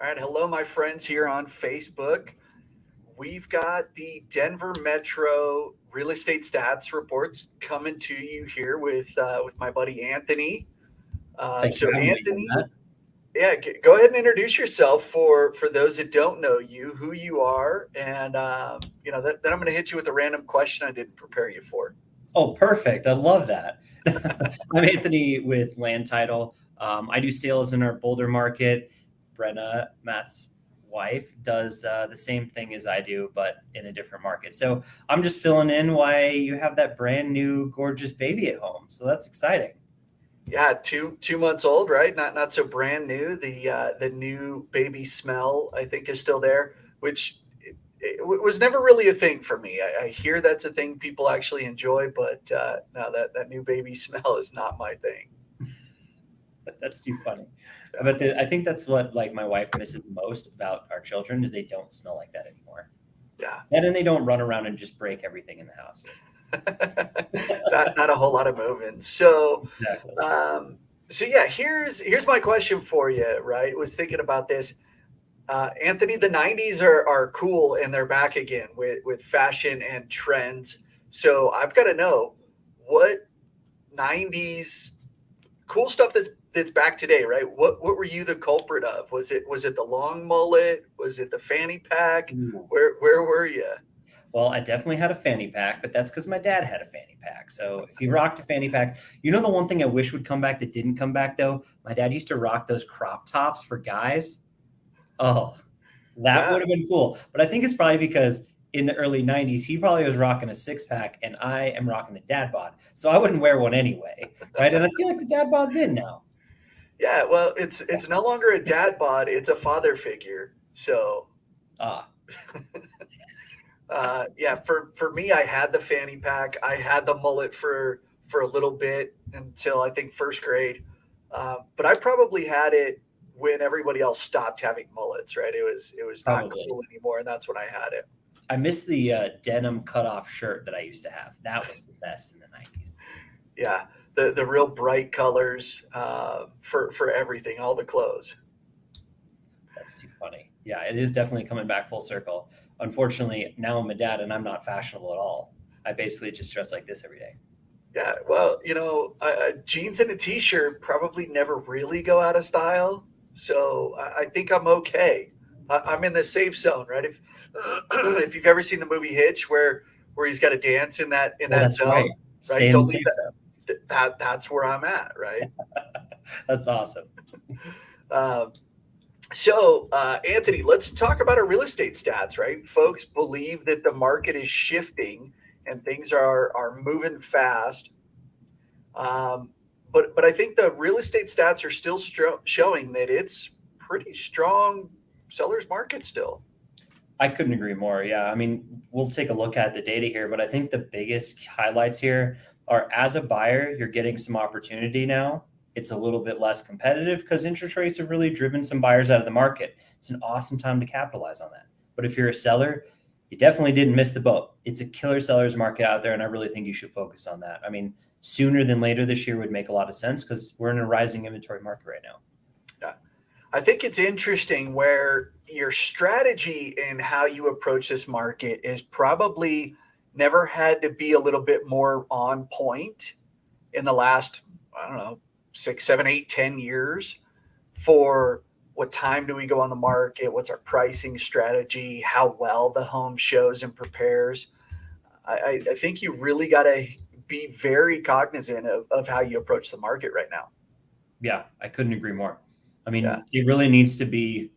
All right, hello, my friends here on Facebook. We've got the Denver Metro real estate stats reports coming to you here with my buddy Anthony. Thanks for So, having me on Anthony, that. yeah, go ahead and introduce yourself for those that don't know you, who you are, and then I'm going to hit you with a random question I didn't prepare you for. Oh, perfect. I love that. I'm Anthony with Land Title. I do sales in our Boulder market. Brenna, Matt's wife, does the same thing as I do, but in a different market. So I'm just filling in why you have that brand new, gorgeous baby at home. So that's exciting. Yeah, two months old, right? Not so brand new. The new baby smell I think is still there, which it was never really a thing for me. I hear that's a thing people actually enjoy, but no, that new baby smell is not my thing. That's too funny. Yeah, But I think that's what like my wife misses most about our children is they don't smell like that anymore. yeah. And they don't run around and just break everything in the house. Not a whole lot of moving. So, Exactly. yeah, here's my question for you. Right, was thinking about this. Anthony, the '90s are cool and they're back again with fashion and trends. So I've got to know what '90s cool stuff that's back today, right? What were you the culprit of? Was it the long mullet? Was it the fanny pack? Ooh. Where were you? Well, I definitely had a fanny pack, but that's because my dad had a fanny pack. So if he rocked a fanny pack, the one thing I wish would come back that didn't come back though? My dad used to rock those crop tops for guys. Oh, that Yeah, would have been cool. But I think it's probably because in the early 90s, he probably was rocking a six pack and I am rocking the dad bod. So I wouldn't wear one anyway. Right. And I feel like the dad bod's in now. yeah. Well, it's no longer a dad bod; it's a father figure. So Ah, yeah, for me, I had the fanny pack. I had the mullet for a little bit until I think first grade. But I probably had it when everybody else stopped having mullets. Right? It was not probably. cool anymore, and that's when I had it. I miss the denim cutoff shirt that I used to have. That was the best in the 90s. Yeah, the real bright colors for everything, all the clothes. That's too funny. Yeah, it is definitely coming back full circle. Unfortunately, now I'm a dad and I'm not fashionable at all. I basically just dress like this every day. Yeah, well, jeans and a t-shirt probably never really go out of style, so I think I'm okay. I'm in the safe zone, right? If if you've ever seen the movie Hitch, where he's got to dance in Oh, that that's right. zone, right? Stay in the Totally, safe zone. that's where I'm at, right? That's awesome. Um, Anthony, let's talk about our real estate stats, right? Folks believe that the market is shifting and things are moving fast. Um, but I think the real estate stats are still showing that it's pretty strong sellers market still. I couldn't agree more. Yeah. I mean, we'll take a look at the data here, but I think the biggest highlights here are as a buyer, you're getting some opportunity now. It's a little bit less competitive because interest rates have really driven some buyers out of the market. It's an awesome time to capitalize on that. But if you're a seller, you definitely didn't miss the boat. It's a killer seller's market out there, and I really think you should focus on that. I mean, sooner than later this year would make a lot of sense because we're in a rising inventory market right now. Yeah. I think it's interesting where your strategy and how you approach this market is probably never had to be a little bit more on point in the last, I don't know, 6, 7, 8, 10 years for what time do we go on the market? What's our pricing strategy? How well the home shows and prepares. I think you really got to be very cognizant of how you approach the market right now. Yeah, I couldn't agree more. I Yeah. mean, it really needs to be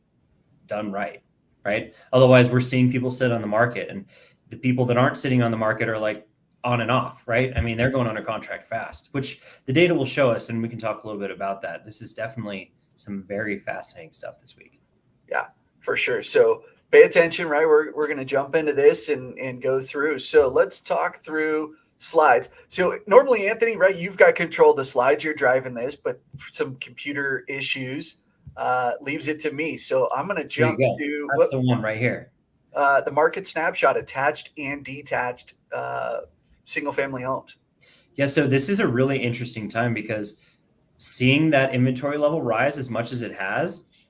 done right, right? Otherwise, we're seeing people sit on the market, and the people that aren't sitting on the market are like on and off, right? I mean, they're going under contract fast, which the data will show us, and we can talk a little bit about that. This is definitely some very fascinating stuff this week. Yeah, for sure. So pay attention, right? We're going to jump into this and go through. So let's talk through slides. So normally, Anthony, right, you've got control of the slides. You're driving this, but some computer issues leaves it to me. So I'm going to Here you jump go. to That's the one right here. the market snapshot attached and detached single family homes. Yeah, so this is a really interesting time because seeing that inventory level rise as much as it has,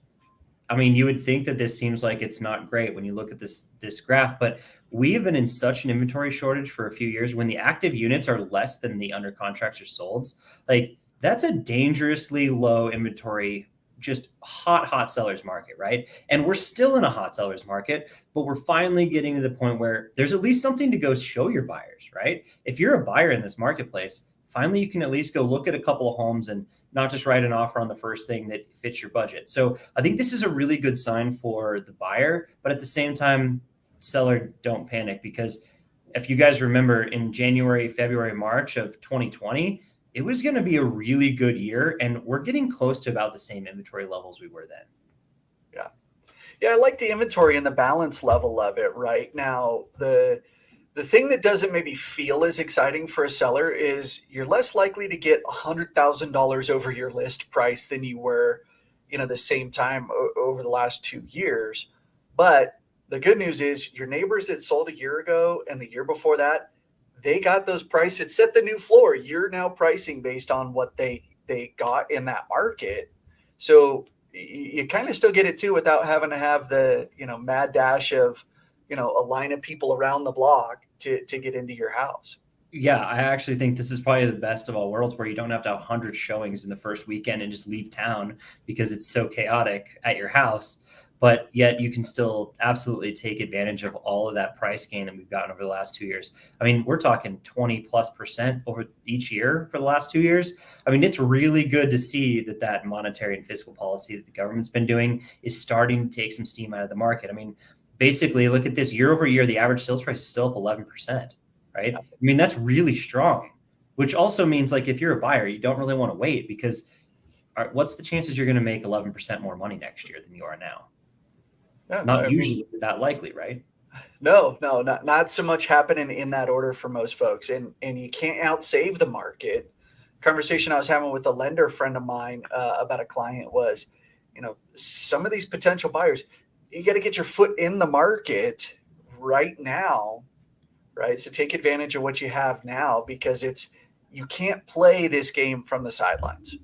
I mean, you would think that this seems like it's not great when you look at this graph, but we have been in such an inventory shortage for a few years. When the active units are less than the under contracts or solds, like that's a dangerously low inventory, just hot sellers market, right? And we're still in a hot sellers market, but we're finally getting to the point where there's at least something to go show your buyers, right? If you're a buyer in this marketplace, finally you can at least go look at a couple of homes and not just write an offer on the first thing that fits your budget. So I think this is a really good sign for the buyer, but at the same time, seller, don't panic, because if you guys remember in January, February, March of 2020, it was going to be a really good year, and we're getting close to about the same inventory levels we were then. Yeah. Yeah, I like the inventory and the balance level of it right now. The thing that doesn't maybe feel as exciting for a seller is you're less likely to get $100,000 over your list price than you were, the same time over the last 2 years. But the good news is your neighbors that sold a year ago and the year before that, they got those prices, set the new floor. You're now pricing based on what they got in that market. So you kind of still get it too without having to have the, mad dash of, a line of people around the block to get into your house. Yeah, I actually think this is probably the best of all worlds, where you don't have to have 100 showings in the first weekend and just leave town because it's so chaotic at your house. But yet you can still absolutely take advantage of all of that price gain that we've gotten over the last 2 years. I mean, we're talking 20+% over each year for the last 2 years. I mean, it's really good to see that monetary and fiscal policy that the government's been doing is starting to take some steam out of the market. I mean, basically, look at this year over year, the average sales price is still up 11%, right? I mean, that's really strong, which also means, like, if you're a buyer, you don't really want to wait, because what's the chances you're going to make 11% more money next year than you are now? Yeah, Not usually that likely, right? No, not so much happening in that order for most folks. And you can't outsave the market. Conversation I was having with a lender friend of mine about a client was, some of these potential buyers, you got to get your foot in the market right now, right? So take advantage of what you have now, because you can't play this game from the sidelines.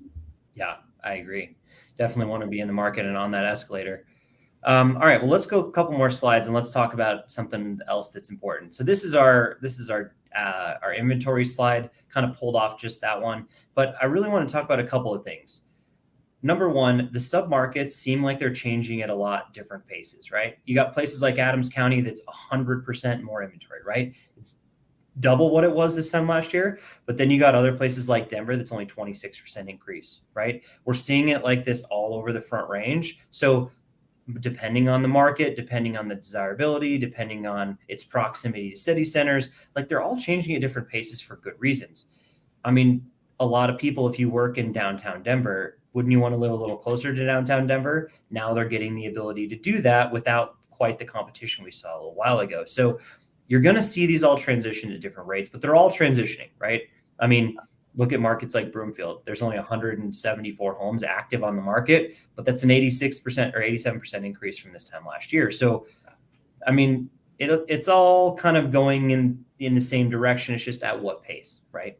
Yeah, I agree. Definitely want to be in the market and on that escalator. All right, well, let's go a couple more slides and let's talk about something else that's important. So this is our inventory slide, kind of pulled off just that one, but I really want to talk about a couple of things. Number one, the submarkets seem like they're changing at a lot different paces, right? You got places like Adams County that's 100% more inventory, right? It's double what it was this time last year. But then you got other places like Denver that's only 26% increase, right? We're seeing it like this all over the Front Range. So depending on the market, depending on the desirability, depending on its proximity to city centers, like they're all changing at different paces for good reasons. I mean, a lot of people, if you work in downtown Denver, wouldn't you want to live a little closer to downtown Denver? Now they're getting the ability to do that without quite the competition we saw a little while ago. So you're going to see these all transition at different rates, but they're all transitioning, right? I mean, look at markets like Broomfield. There's only 174 homes active on the market, but that's an 86% or 87% increase from this time last year. So, I mean, it's all kind of going in the same direction. It's just at what pace, right?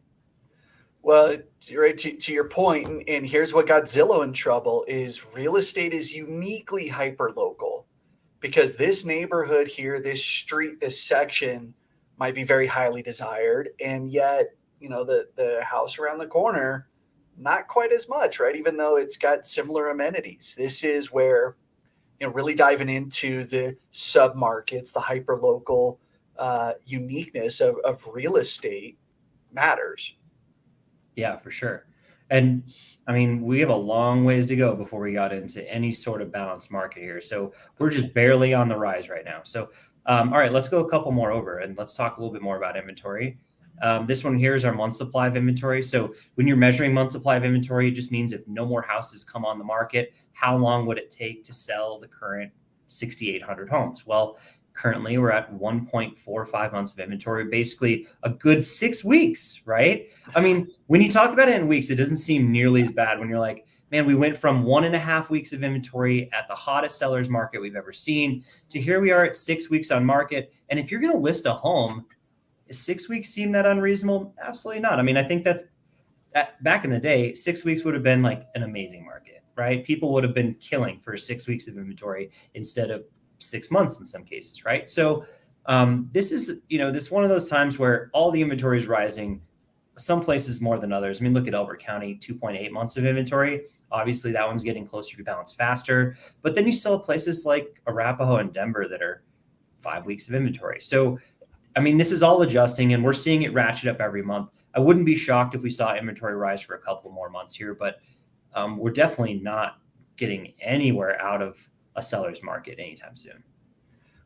Well, right to your point, and here's what got Zillow in trouble, is real estate is uniquely hyper local, because this neighborhood here, this street, this section might be very highly desired, and yet the house around the corner, not quite as much, right? Even though it's got similar amenities. This is where really diving into the sub markets, the hyper local uniqueness of real estate matters. Yeah, for sure. And I mean, we have a long ways to go before we got into any sort of balanced market here. So we're just barely on the rise right now. So, all right, let's go a couple more over and let's talk a little bit more about inventory. This one here is our month supply of inventory. So when you're measuring month supply of inventory, it just means if no more houses come on the market, how long would it take to sell the current 6,800 homes? Well, currently we're at 1.45 months of inventory, basically a good 6 weeks, right? I mean, when you talk about it in weeks, it doesn't seem nearly as bad when you're like, man, we went from 1.5 weeks of inventory at the hottest sellers market we've ever seen to here we are at 6 weeks on market. And if you're going to list a home, is 6 weeks seem that unreasonable? Absolutely not. I mean, I think that's back in the day, 6 weeks would have been like an amazing market. right? People would have been killing for 6 weeks of inventory instead of 6 months in some cases, right? So this is, this one of those times where all the inventory is rising, some places more than others. I mean, look at Elbert County, 2.8 months of inventory. Obviously, that one's getting closer to balance faster. But then you still have places like Arapahoe and Denver that are 5 weeks of inventory. So, I mean, this is all adjusting, and we're seeing it ratchet up every month. I wouldn't be shocked if we saw inventory rise for a couple more months here, but we're definitely not getting anywhere out of a seller's market anytime soon.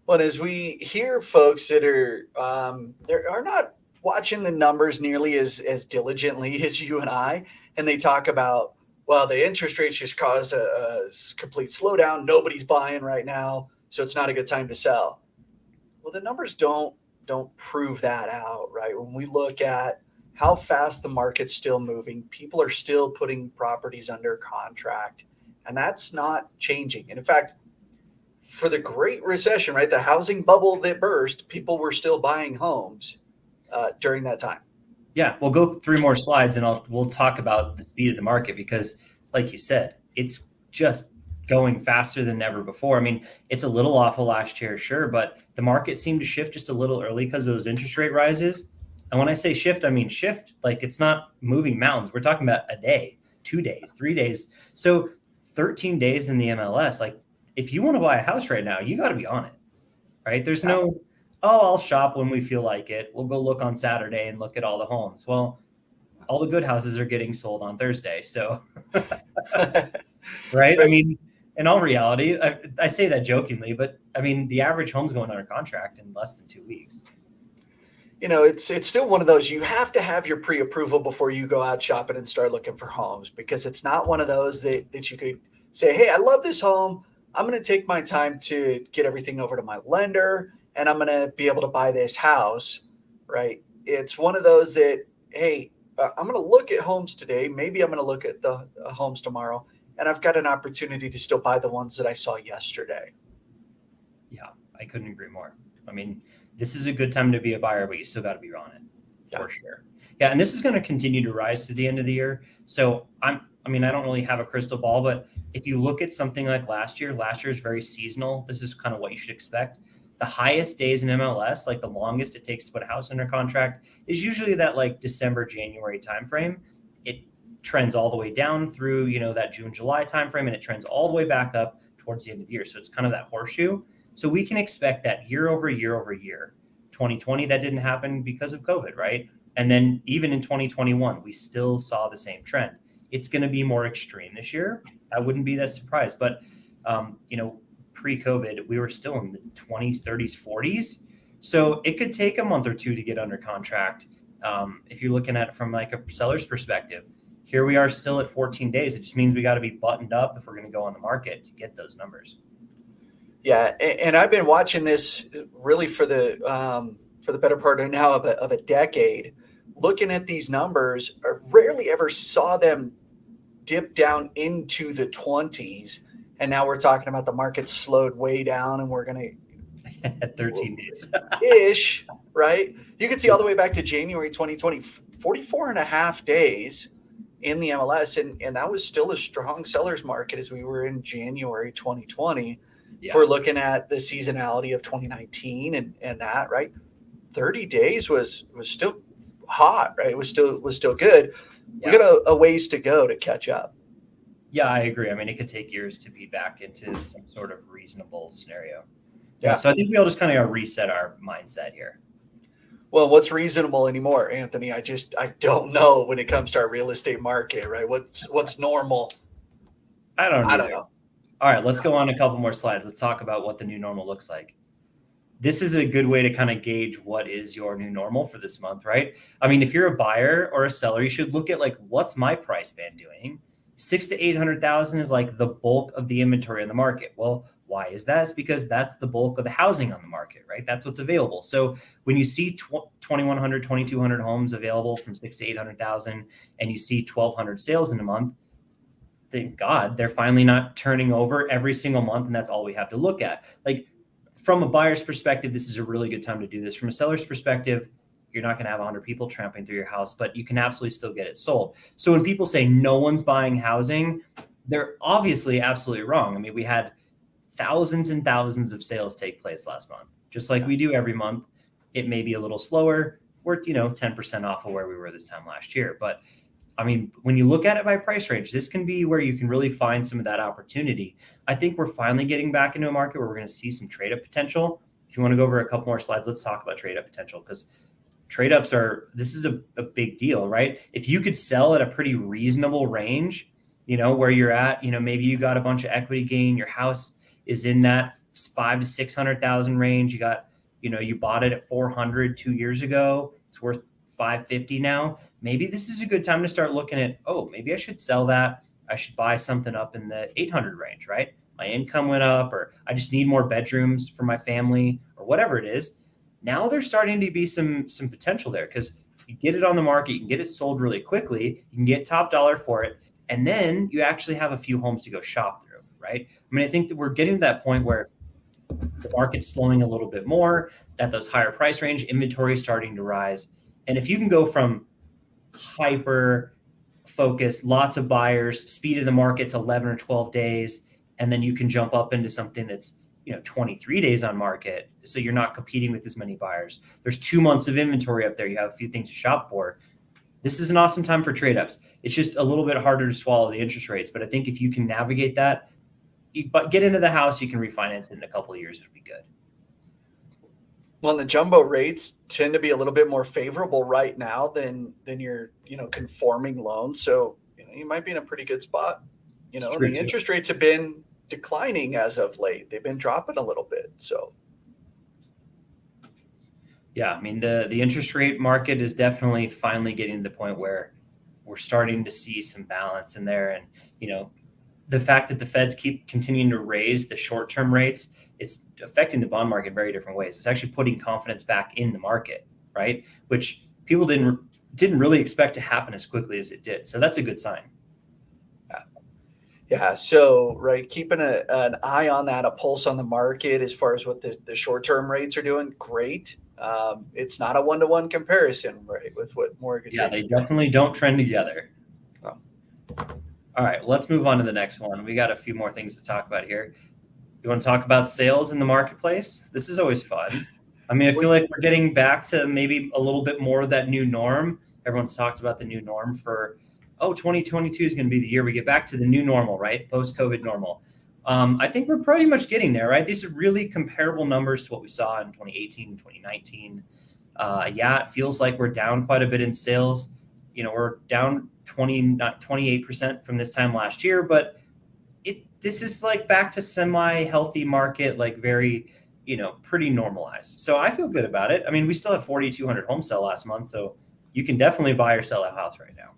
Well, as we hear folks that are not watching the numbers nearly as diligently as you and I, and they talk about, well, the interest rates just caused a complete slowdown. Nobody's buying right now, so it's not a good time to sell. Well, the numbers don't prove that out, right? When we look at how fast the market's still moving, people are still putting properties under contract, and that's not changing. And in fact, for the Great Recession, right, the housing bubble that burst, people were still buying homes during that time. Yeah, we'll go 3 more slides and we'll talk about the speed of the market because, like you said, it's just going faster than ever before. I mean, it's a little off of last year, sure, but the market seemed to shift just a little early because of those interest rate rises. And when I say shift, I mean shift like it's not moving mountains. We're talking about a day, 2 days, 3 days. So 13 days in the MLS, like if you want to buy a house right now, you got to be on it, right? There's no, oh, I'll shop when we feel like it. We'll go look on Saturday and look at all the homes. Well, all the good houses are getting sold on Thursday. So, right? I mean, in all reality, I say that jokingly, but I mean, the average home's going under contract in less than 2 weeks. It's still one of those, you have to have your pre-approval before you go out shopping and start looking for homes, because it's not one of those that you could say, hey, I love this home. I'm going to take my time to get everything over to my lender and I'm going to be able to buy this house, right? It's one of those that, hey, I'm going to look at homes today. Maybe I'm going to look at the homes tomorrow, and I've got an opportunity to still buy the ones that I saw yesterday. Yeah, I couldn't agree more. I mean, this is a good time to be a buyer, but you still got to be on it for sure. Yeah, and this is going to continue to rise to the end of the year. So I don't really have a crystal ball, but if you look at something like last year is very seasonal. This is kind of what you should expect. The highest days in MLS, like the longest it takes to put a house under contract, is usually that like December, January timeframe. It trends all the way down through, that June, July timeframe, and it trends all the way back up towards the end of the year. So it's kind of that horseshoe. So we can expect that year over year over year. 2020, that didn't happen because of COVID, right? And then even in 2021, we still saw the same trend. It's going to be more extreme this year. I wouldn't be that surprised. But, pre-COVID, we were still in the 20s, 30s, 40s. So it could take a month or two to get under contract. If you're looking at it from like a seller's perspective, here we are still at 14 days. It just means we got to be buttoned up if we're going to go on the market to get those numbers. Yeah, and I've been watching this really for the better part of now of a decade. Looking at these numbers, I rarely ever saw them dip down into the 20s, and now we're talking about the market slowed way down, and we're going to at 13 days ish, right? You can see all the way back to January 2020, 44 and a half days in the MLS, and that was still a strong seller's market as we were in January 2020. Yeah. For looking at the seasonality of 2019 and that, right? 30 days was still hot, right? It was still good. Yeah. We got a ways to go to catch up. Yeah, I agree. I mean, it could take years to be back into some sort of reasonable scenario. Yeah. So I think we all just kind of reset our mindset here. Well, what's reasonable anymore, Anthony? I don't know when it comes to our real estate market, right? What's normal? I don't know. All right, let's go on a couple more slides. Let's talk about what the new normal looks like. This is a good way to kind of gauge what is your new normal for this month, right? I mean, if you're a buyer or a seller, you should look at like, what's my price band doing? 600,000 to 800,000 is like the bulk of the inventory on the market. Well, why is that? It's because that's the bulk of the housing on the market, right? That's what's available. So when you see 2,100, 2,200 homes available from 600,000 to 800,000, and you see 1,200 sales in a month, thank God they're finally not turning over every single month. And that's all we have to look at. Like from a buyer's perspective, this is a really good time to do this. From a seller's perspective, you're not going to have 100 people tramping through your house, but you can absolutely still get it sold. So when people say no one's buying housing, they're obviously absolutely wrong. I mean, we had thousands and thousands of sales take place last month, just like we do every month. It may be a little slower. We're, 10% off of where we were this time last year. But I mean, when you look at it by price range, this can be where you can really find some of that opportunity. I think we're finally getting back into a market where we're going to see some trade up potential. If you want to go over a couple more slides, let's talk about trade up potential, because trade ups this is a big deal, right? If you could sell at a pretty reasonable range, where you're at, maybe you got a bunch of equity gain, your house is in that 5 to 600,000 range. You got, you bought it at 400 2 years ago. It's worth 550 now. Maybe this is a good time to start looking at, oh, maybe I should sell that. I should buy something up in the 800 range, right? My income went up, or I just need more bedrooms for my family, or whatever it is. Now there's starting to be some potential there, because you get it on the market, you can get it sold really quickly, you can get top dollar for it, and then you actually have a few homes to go shop through, right? I mean, I think that we're getting to that point where the market's slowing a little bit more, that those higher price range inventory is starting to rise. And if you can go from hyper focused, lots of buyers, speed of the market's 11 or 12 days, and then you can jump up into something that's 23 days on market, so you're not competing with as many buyers. There's 2 months of inventory up there. You have a few things to shop for. This is an awesome time for trade ups. It's just a little bit harder to swallow the interest rates, but I think if you can navigate that, but get into the house, you can refinance it in a couple of years. It'll be good. Well, the jumbo rates tend to be a little bit more favorable right now than your conforming loan. So you might be in a pretty good spot. The interest rates have been declining as of late. They've been dropping a little bit. So yeah, I mean, the interest rate market is definitely finally getting to the point where we're starting to see some balance in there. And the fact that the Feds keep continuing to raise the short-term rates, it's affecting the bond market in very different ways. It's actually putting confidence back in the market, right? Which people didn't really expect to happen as quickly as it did. So that's a good sign. Yeah. So, right, keeping an eye on that, a pulse on the market as far as what the short-term rates are doing. Great. It's not a one-to-one comparison, right, with what mortgage rates they definitely don't trend together. Oh. All right, let's move on to the next one. We got a few more things to talk about here. You want to talk about sales in the marketplace? This is always fun. I mean, I feel like we're getting back to maybe a little bit more of that new norm. Everyone's talked about the new norm for, 2022 is going to be the year we get back to the new normal, right? Post-COVID normal. I think we're pretty much getting there, right? These are really comparable numbers to what we saw in 2018 and 2019. It feels like we're down quite a bit in sales. We're down 28% from this time last year, but this is like back to semi-healthy market, like very, pretty normalized. So I feel good about it. I mean, we still have 4,200 homes sell last month, so you can definitely buy or sell a house right now.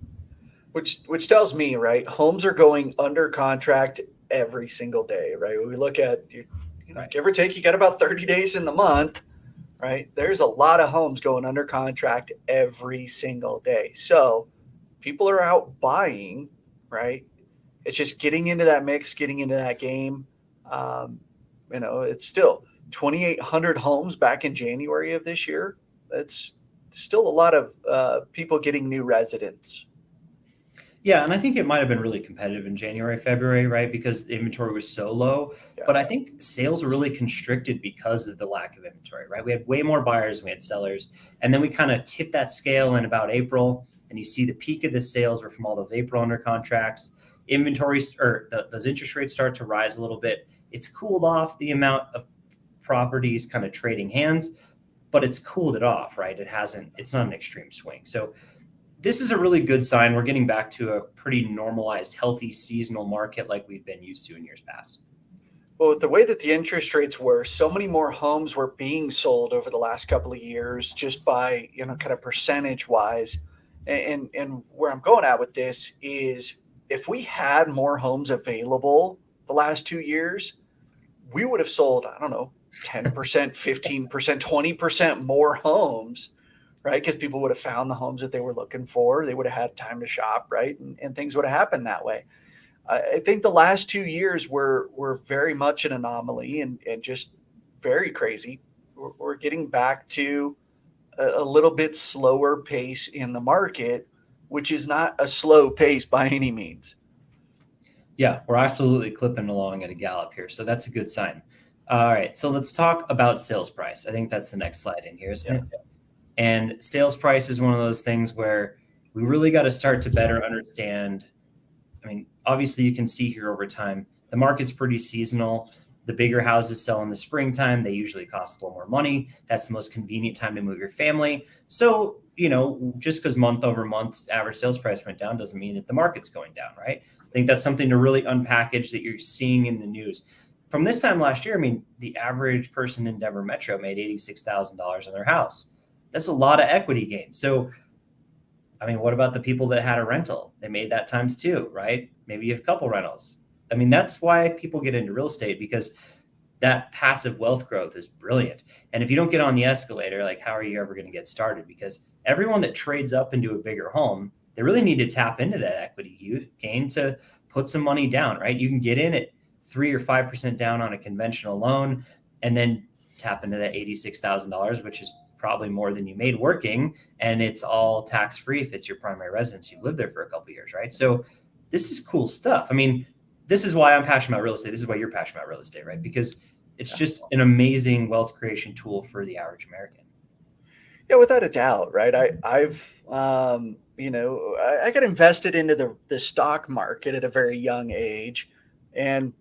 Which tells me, right, homes are going under contract every single day, right? We look at, Right. give or take, you got about 30 days in the month, right? There's a lot of homes going under contract every single day. So people are out buying, right? It's just getting into that mix, getting into that game. It's still 2,800 homes back in January of this year. That's still a lot of people getting new residents. Yeah, and I think it might have been really competitive in January, February, right? Because the inventory was so low. Yeah. But I think sales were really constricted because of the lack of inventory, right? We had way more buyers than we had sellers. And then we kind of tipped that scale in about April. And you see the peak of the sales were from all those April under contracts. Inventories, or those interest rates start to rise a little bit. It's cooled off the amount of properties kind of trading hands, but it's cooled it off, right? It's not an extreme swing. So this is a really good sign. We're getting back to a pretty normalized, healthy seasonal market like we've been used to in years past. Well, with the way that the interest rates were, so many more homes were being sold over the last couple of years just by, kind of percentage wise. And where I'm going at with this is if we had more homes available the last 2 years, we would have sold, 10%, 15%, 20% more homes, right? Because people would have found the homes that they were looking for. They would have had time to shop, right? And things would have happened that way. I think the last 2 years were very much an anomaly and just very crazy. We're getting back to a little bit slower pace in the market, which is not a slow pace by any means. Yeah, we're absolutely clipping along at a gallop here. So that's a good sign. All right. So let's talk about sales price. I think that's the next slide in here, isn't Yeah. it? And sales price is one of those things where we really got to start to better understand. I mean, obviously, you can see here over time, the market's pretty seasonal. The bigger houses sell in the springtime. They usually cost a little more money. That's the most convenient time to move your family. So, just because month over month average sales price went down doesn't mean that the market's going down, right? I think that's something to really unpackage that you're seeing in the news. From this time last year, I mean, the average person in Denver Metro made $86,000 on their house. That's a lot of equity gain. So, I mean, what about the people that had a rental? They made that times two, right? Maybe you have a couple rentals. I mean, that's why people get into real estate, because that passive wealth growth is brilliant. And if you don't get on the escalator, like, how are you ever going to get started? Because everyone that trades up into a bigger home, they really need to tap into that equity gain to put some money down, right? You can get in at 3 or 5% down on a conventional loan and then tap into that $86,000, which is probably more than you made working, and it's all tax free if it's your primary residence. You've lived there for a couple of years, right? So this is cool stuff. I mean, this is why I'm passionate about real estate. This is why you're passionate about real estate, right? Because it's just an amazing wealth creation tool for the average American. Yeah, without a doubt, right? I've I got invested into the stock market at a very young age, and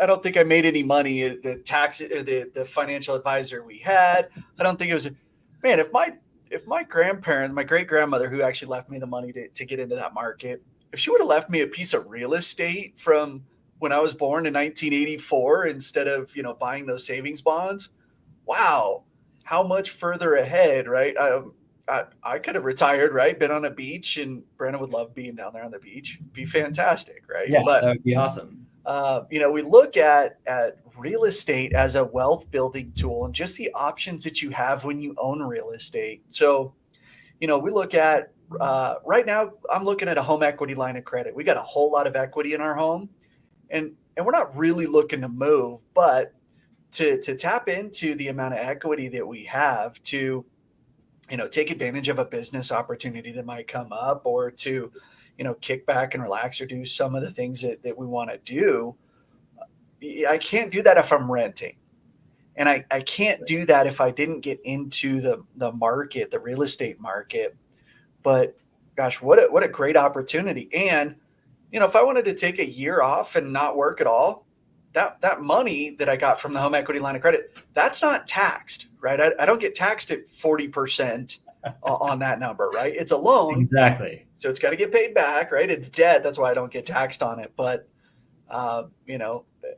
I don't think I made any money. The tax or the financial advisor we had, I don't think it was. Man, if my grandparents, my great grandmother, who actually left me the money to get into that market, if she would have left me a piece of real estate from when I was born in 1984 instead of buying those savings bonds, wow, how much further ahead, right? I could have retired, right? Been on a beach, and Brandon would love being down there on the beach. Be fantastic, right? Yeah, But that would be awesome. we look at real estate as a wealth building tool and just the options that you have when you own real estate. So, we look at right now. I'm looking at a home equity line of credit. We got a whole lot of equity in our home, and we're not really looking to move, but to tap into the amount of equity that we have to take advantage of a business opportunity that might come up, or to kick back and relax, or do some of the things that we want to do. I can't do that if I'm renting, and I can't do that if I didn't get into the market, the real estate market. But gosh, what a great opportunity. And if I wanted to take a year off and not work at all, that money that I got from the home equity line of credit, that's not taxed, right? I don't get taxed at 40% on that number, right? It's a loan, Exactly. so it's got to get paid back, right? It's debt. That's why I don't get taxed on it. But,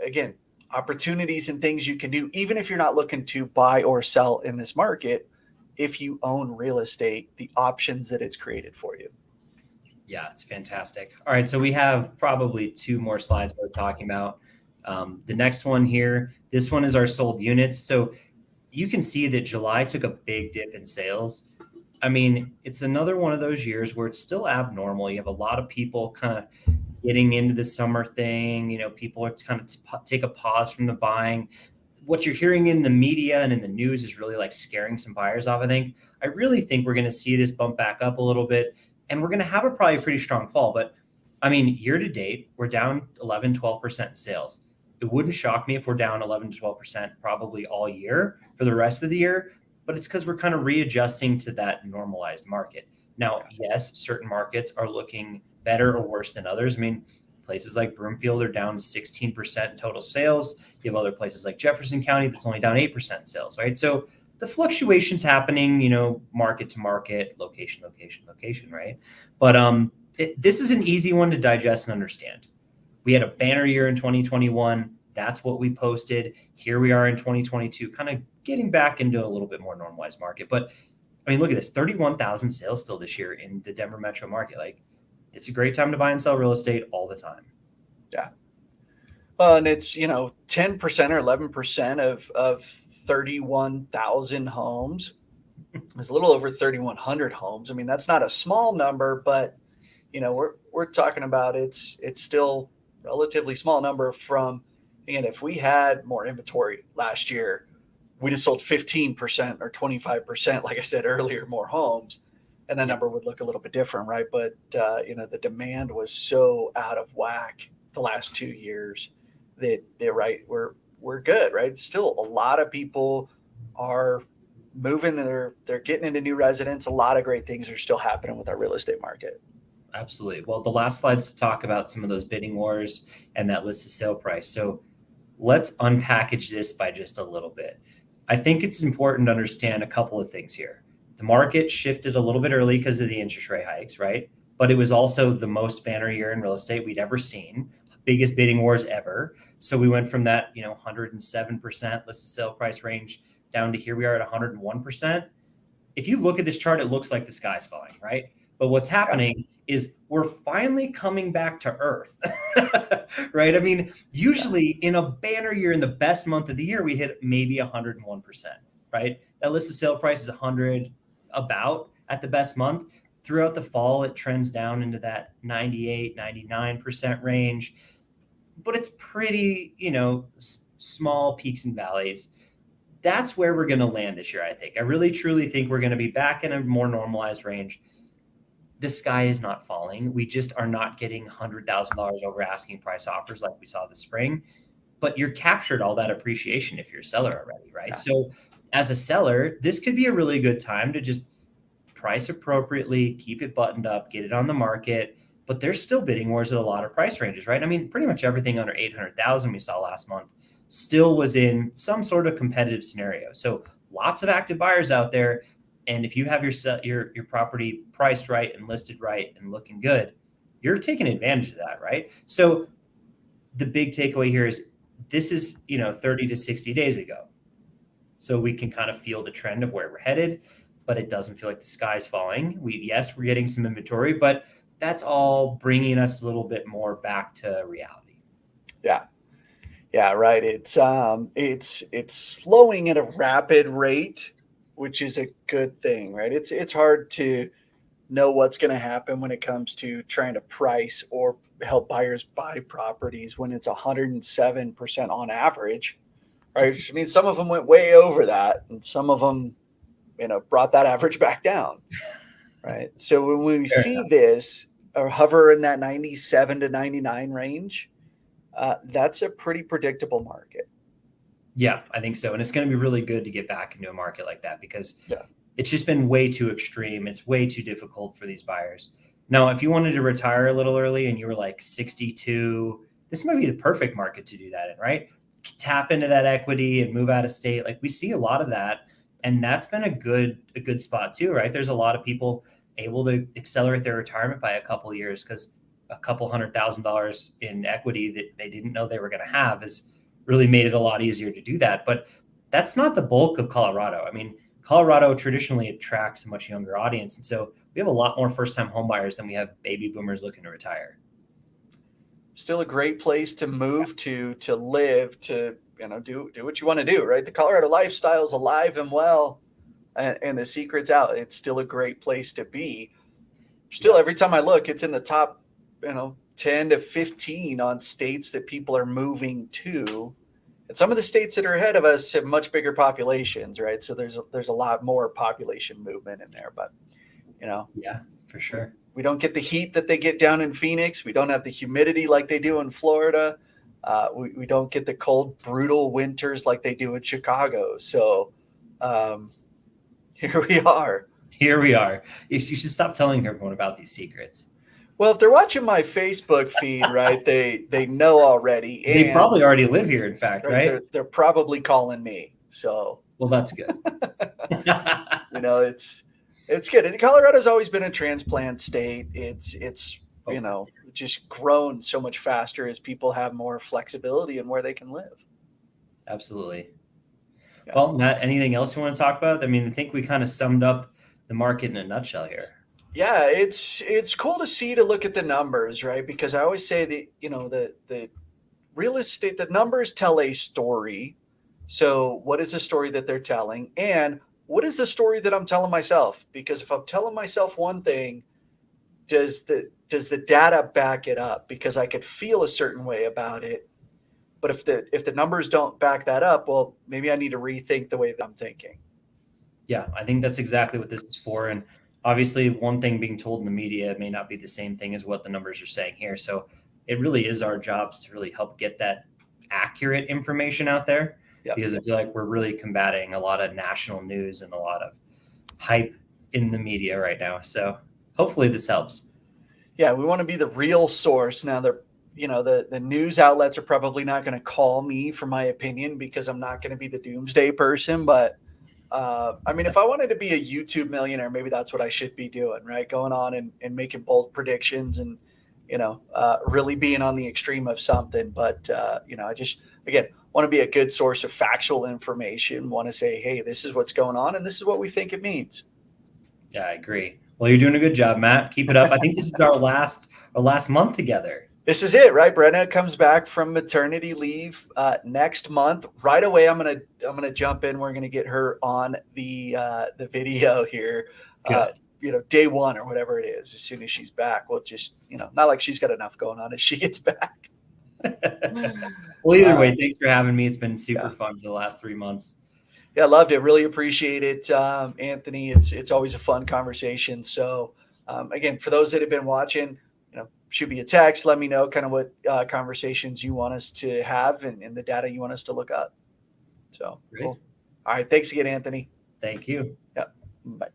again, opportunities and things you can do, even if you're not looking to buy or sell in this market, if you own real estate, the options that it's created for you. Yeah, it's fantastic. All right, so we have probably two more slides we're talking about. The next one here, this one is our sold units. So you can see that July took a big dip in sales. I mean, it's another one of those years where it's still abnormal. You have a lot of people kind of getting into the summer thing. People are kind of take a pause from the buying. What you're hearing in the media and in the news is really like scaring some buyers off. I really think we're going to see this bump back up a little bit, and we're going to have probably a pretty strong fall. But I mean, year to date, we're down 11, 12% in sales. It wouldn't shock me if we're down 11 to 12% probably all year for the rest of the year, but it's because we're kind of readjusting to that normalized market. Now, yes, certain markets are looking better or worse than others. I mean, places like Broomfield are down 16% in total sales. You have other places like Jefferson County that's only down 8% in sales, right? So the fluctuations happening, market to market, location, right? But this is an easy one to digest and understand. We had a banner year in 2021. That's what we posted. Here we are in 2022, kind of getting back into a little bit more normalized market. But I mean, look at this, 31,000 sales still this year in the Denver metro market. Like, it's a great time to buy and sell real estate all the time. Yeah. Well, and it's, 10% or 11% of 31,000 homes. It's a little over 3,100 homes. I mean, that's not a small number, but we're talking about it's still relatively small number from, again, if we had more inventory last year, we'd have sold 15% or 25%, like I said earlier, more homes, and that number would look a little bit different, right? But the demand was so out of whack the last 2 years, that they're right. We're good, right? Still, a lot of people are moving. They're getting into new residents. A lot of great things are still happening with our real estate market. Absolutely. Well, the last slide's to talk about some of those bidding wars and that listed sale price. So let's unpackage this by just a little bit. I think it's important to understand a couple of things here. The market shifted a little bit early because of the interest rate hikes, right? But it was also the most banner year in real estate we'd ever seen, biggest bidding wars ever. So we went from that, 107% listed sale price range down to here we are at 101%. If you look at this chart, it looks like the sky's falling, right? But what's happening is we're finally coming back to earth, right? I mean, usually in a banner year, in the best month of the year, we hit maybe 101%, right? That listed sale price is 100 about at the best month. Throughout the fall, it trends down into that 98, 99% range, but it's pretty, small peaks and valleys. That's where we're going to land this year, I think. I really, truly think we're going to be back in a more normalized range. The sky is not falling. We just are not getting $100,000 over asking price offers like we saw this spring. But you're captured all that appreciation if you're a seller already, right? Yeah. So as a seller, this could be a really good time to just price appropriately, keep it buttoned up, get it on the market. But there's still bidding wars at a lot of price ranges, right? I mean, pretty much everything under 800,000 we saw last month still was in some sort of competitive scenario. So lots of active buyers out there. And if you have your property priced right and listed right and looking good, you're taking advantage of that, right? So the big takeaway here is this is 30 to 60 days ago. So we can kind of feel the trend of where we're headed, but it doesn't feel like the sky's falling. We're getting some inventory, but that's all bringing us a little bit more back to reality. Yeah, right. It's slowing at a rapid rate, which is a good thing, right? It's hard to know what's going to happen when it comes to trying to price or help buyers buy properties when it's 107% on average, right? Which means some of them went way over that, and some of them, brought that average back down, right? So when we Fair see enough. this or hover in that 97 to 99 range, that's a pretty predictable market. Yeah, I think so. And it's going to be really good to get back into a market like that because Yeah. it's just been way too extreme. It's way too difficult for these buyers. Now, if you wanted to retire a little early and you were like 62, this might be the perfect market to do that in, right? Tap into that equity and move out of state. Like we see a lot of that. And that's been a good spot too, right? There's a lot of people able to accelerate their retirement by a couple of years because a couple $100,000 in equity that they didn't know they were going to have has really made it a lot easier to do that. But that's not the bulk of Colorado. I mean, Colorado traditionally attracts a much younger audience. And so we have a lot more first-time home buyers than we have baby boomers looking to retire. Still a great place to move to live, to do what you want to do, right? The Colorado lifestyle is alive and well, and the secret's out. It's still a great place to be. Still, every time I look, it's in the top 10 to 15 on states that people are moving to. And some of the states that are ahead of us have much bigger populations, right? So there's a lot more population movement in there. But Yeah, for sure. we don't get the heat that they get down in Phoenix. We don't have the humidity like they do in Florida. We don't get the cold, brutal winters like they do in Chicago. So here we are. Here we are. You should stop telling everyone about these secrets. Well, if they're watching my Facebook feed, right, they know already. And, They probably already live here, in fact, right? They're probably calling me. So, Well, that's good. it's good. Colorado's always been a transplant state. It's just grown so much faster as people have more flexibility in where they can live. Absolutely. Yeah. Well, Matt, anything else you want to talk about? I mean, I think we kind of summed up the market in a nutshell here. Yeah, it's cool to look at the numbers, right? Because I always say that, the real estate, the numbers tell a story. So what is the story that they're telling? And what is the story that I'm telling myself? Because if I'm telling myself one thing, does the data back it up? Because I could feel a certain way about it. But if the numbers don't back that up, well, maybe I need to rethink the way that I'm thinking. Yeah, I think that's exactly what this is for. And obviously, one thing being told in the media may not be the same thing as what the numbers are saying here. So it really is our jobs to really help get that accurate information out there. Yep. Because I feel like we're really combating a lot of national news and a lot of hype in the media right now. So hopefully this helps. Yeah, we want to be the real source. Now, the news outlets are probably not going to call me for my opinion because I'm not going to be the doomsday person. But I mean, if I wanted to be a YouTube millionaire, maybe that's what I should be doing, right? Going on and making bold predictions and, really being on the extreme of something. But, I just, again, want to be a good source of factual information, want to say, hey, this is what's going on and this is what we think it means. Yeah, I agree. Well, you're doing a good job, Matt. Keep it up. I think this is our last month together. This is it, right? Brenna comes back from maternity leave next month. Right away, I'm gonna jump in. We're gonna get her on the video here. Day one or whatever it is. As soon as she's back, we'll just not like she's got enough going on as she gets back. Well, either way, thanks for having me. It's been super fun for the last 3 months. Yeah, loved it. Really appreciate it, Anthony. It's always a fun conversation. So, again, for those that have been watching, shoot me a text. Let me know kind of what conversations you want us to have and the data you want us to look up. So, cool. All right. Thanks again, Anthony. Thank you. Yeah. Bye.